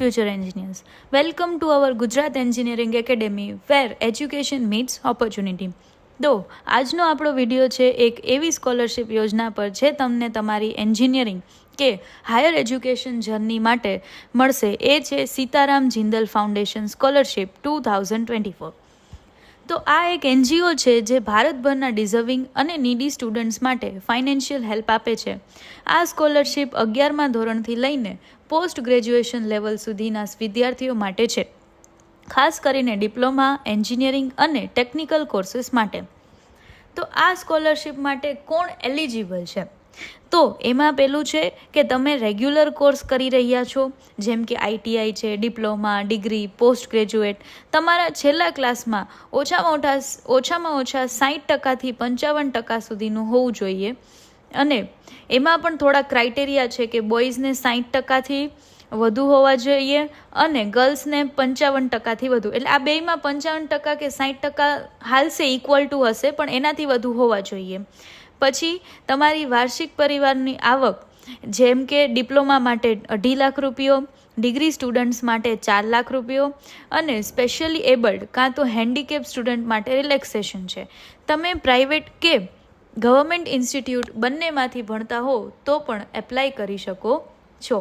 future engineers. Welcome to our Gujarat Engineering Academy where education meets opportunity. તો આજનો આપણો video છે એક એવી સ્કોલરશિપ યોજના પર જે તમને તમારી એન્જિનિયરિંગ કે હાયર એજ્યુકેશન જર્ની માટે મળશે. એ છે સીતારામ જિંદલ ફાઉન્ડેશન સ્કોલરશિપ 2024. તો આ એક એનજીઓ છે જે ભારતભરના ડિઝર્વિંગ અને નીડી સ્ટુડન્ટ્સ માટે ફાઇનાન્શિયલ હેલ્પ આપે છે. આ સ્કોલરશિપ 11મા ધોરણથી લઈને પોસ્ટ ગ્રેજ્યુએશન લેવલ સુધીના વિદ્યાર્થીઓ માટે છે, ખાસ કરીને ડિપ્લોમા, એન્જિનિયરિંગ અને ટેકનિકલ કોર્સીસ માટે. તો આ સ્કોલરશિપ માટે કોણ એલિજિબલ છે? તો એમાં પેલું છે કે તમે રેગ્યુલર કોર્સ કરી રહ્યા છો, જેમ કે આઈટીઆઈ છે, ડિપ્લોમા, ડિગ્રી, પોસ્ટ ગ્રેજ્યુએટ. તમારા છેલ્લા ક્લાસમાં ઓછામાં ઓછા 60% 55% સુધીનું હોવું જોઈએ. અને એમાં પણ થોડા ક્રાઇટેરિયા છે કે બોયઝને 60% વધુ હોવા જોઈએ અને ગર્લ્સને 55% વધુ. એટલે આ બેયમાં 55% કે 60% હાલશે, ઇક્વલ ટુ હશે, પણ એનાથી વધુ હોવા જોઈએ. પછી તમારી વાર્ષિક પરિવારની આવક, જેમ કે ડિપ્લોમા માટે 2.5 લાખ રૂપિયો, ડિગ્રી સ્ટુડન્ટ્સ માટે 4 લાખ રૂપિયો અને સ્પેશિયલી એબલ્ડ કાં તો હેન્ડીકેપ સ્ટુડન્ટ માટે રિલેક્સેશન છે. તમે પ્રાઇવેટ કે ગવર્મેન્ટ ઇન્સ્ટિટ્યૂટ બંનેમાંથી ભણતા હો તો પણ એપ્લાય કરી શકો છો.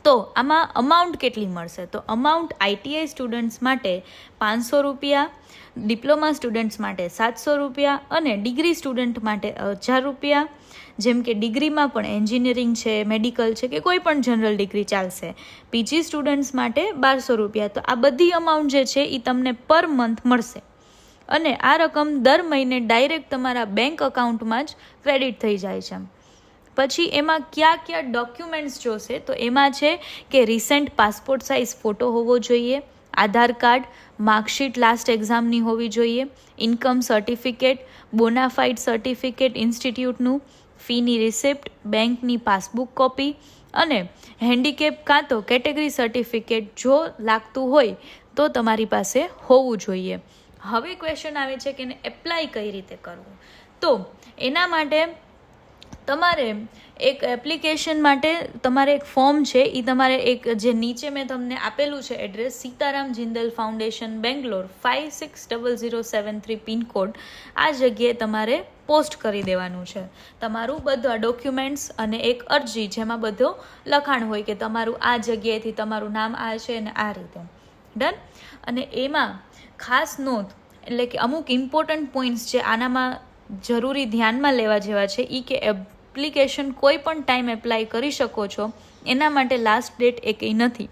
તો આમાં અમાઉન્ટ કેટલી મળશે? તો અમાઉન્ટ આઈટીઆઈ સ્ટુડન્ટ્સ માટે 500 રૂપિયા, ડિપ્લોમા સ્ટુડન્ટ્સ માટે 700 રૂપિયા અને ડિગ્રી સ્ટુડન્ટ માટે 1000 રૂપિયા. જેમ કે ડિગ્રીમાં પણ એન્જિનિયરિંગ છે, મેડિકલ છે કે કોઈ પણ જનરલ ડિગ્રી ચાલશે. પીજી સ્ટુડન્ટ્સ માટે 1200 રૂપિયા. તો આ બધી અમાઉન્ટ જે છે એ તમને પર મંથ મળશે અને આ રકમ દર મહિને ડાયરેક્ટ તમારા બેંક અકાઉન્ટમાં જ ક્રેડિટ થઈ જાય છે. પછી એમાં કયા ડોક્યુમેન્ટ્સ જોશે? તો એમાં છે કે રિસેન્ટ પાસપોર્ટ સાઇઝ ફોટો હોવો જોઈએ, આધાર કાર્ડ, માર્કશીટ લાસ્ટ એક્ઝામની હોવી જોઈએ, ઇન્કમ સર્ટિફિકેટ, બોનાફાઇડ સર્ટિફિકેટ ઇન્સ્ટિટ્યૂટનું, ફીની રિસિપ્ટ, બેંકની પાસબુક કોપી અને હેન્ડીકેપ કાં તો કેટેગરી સર્ટિફિકેટ જો લાગતું હોય તો તમારી પાસે હોવું જોઈએ. હવે ક્વેશ્ચન આવે છે કે એને એપ્લાય કઈ રીતે કરવું? તો એના માટે તમારે એક એપ્લિકેશન માટે તમારે એક ફોર્મ છે, એ તમારે એક જે નીચે મેં તમને આપેલું છે address, Sitaram Jindal foundation, Bangalore 560073 pin code, આ જગ્યાએ તમારે પોસ્ટ કરી દેવાનું છે. તમારું બધા ડોક્યુમેન્ટ્સ અને એક અરજી જેમાં બધો લખાણ હોય કે તમારું આ જગ્યાએથી તમારું નામ આ છે અને આ રીતે. ડન. અને એમાં ખાસ નોંધ, એટલે કે અમુક ઇમ્પોર્ટન્ટ પોઈન્ટ્સ છે આનામાં જરૂરી ધ્યાનમાં લેવા જેવા છે, એ કે એપ્લિકેશન કોઈ પણ ટાઈમ એપ્લાય કરી શકો છો, એના માટે લાસ્ટ ડેટ એકેય નથી.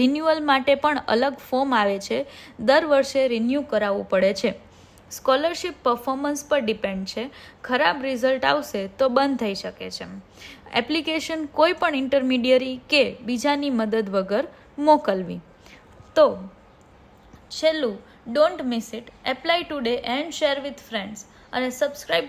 રિન્યુઅલ માટે પણ અલગ ફોર્મ આવે છે, દર વર્ષે રિન્યૂ કરાવવું પડે છે. સ્કોલરશિપ પરફોર્મન્સ પર ડિપેન્ડ છે, ખરાબ રિઝલ્ટ આવશે તો બંધ થઈ શકે છે. એપ્લિકેશન કોઈ પણ ઇન્ટરમીડિયરી કે બીજાની મદદ વગર મોકલવી. તો છેલ્લું, don't miss it. Apply today and share with friends અને સબસ્ક્રાઈબ